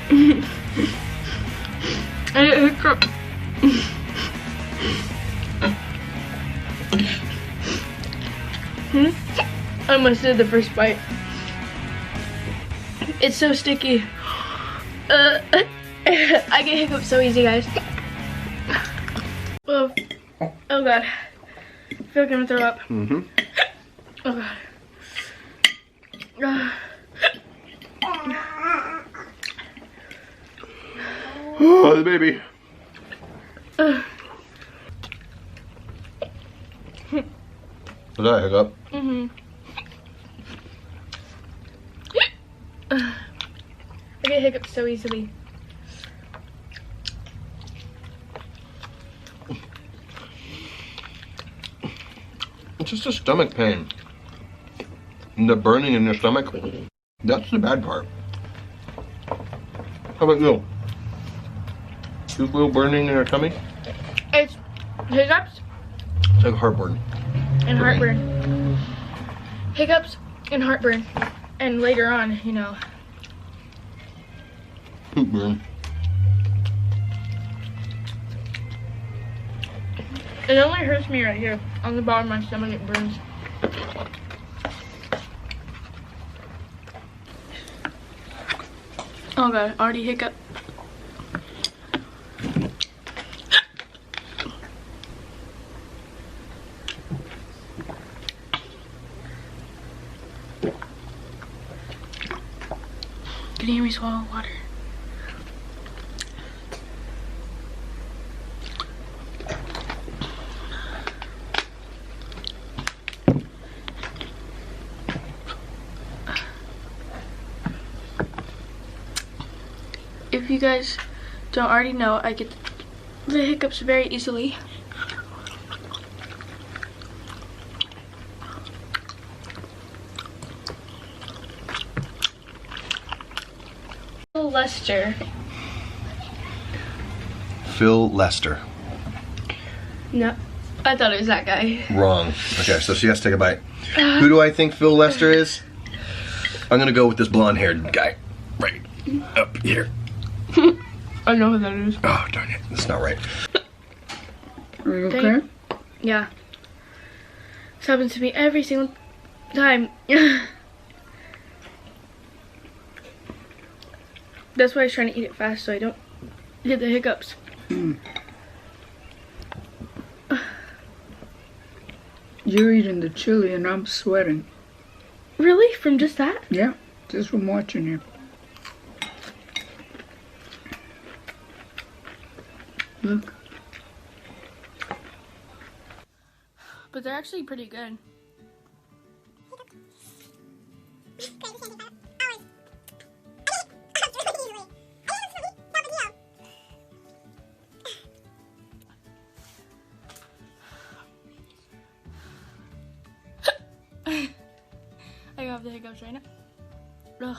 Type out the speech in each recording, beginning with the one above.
I get hiccups. I almost did the first bite. It's so sticky. I get hiccups so easy, guys. Oh, oh god. I feel like I'm gonna throw up. Oh god. Oh, the baby. Was that a hiccup? I get hiccups so easily. It's just a stomach pain. And the burning in your stomach, that's the bad part. How about you? You feel burning in your tummy? It's hiccups It's like heartburn. and heartburn. Hiccups and heartburn. And later on, you know. Burn. It only hurts me right here. On the bottom of my stomach, it burns. Oh god, already hiccup. Can you hear me swallow water? If you guys don't already know, I get the hiccups very easily. Phil Lester. Phil Lester. No, I thought it was that guy. Wrong. Okay, so she has to take a bite. Who do I think Phil Lester is? I'm gonna go with this blonde-haired guy. Right up here. I know who that is. Oh, darn it. That's not right. Are you okay? Yeah. This happens to me every single time. That's why I was trying to eat it fast so I don't get the hiccups. You're eating the chili and I'm sweating. Really? From just that? Yeah, just from watching you. Look. But they're actually pretty good. I have the hiccups right now. Ugh.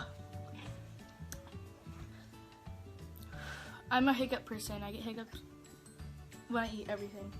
I'm a hiccup person. I get hiccups when I eat everything.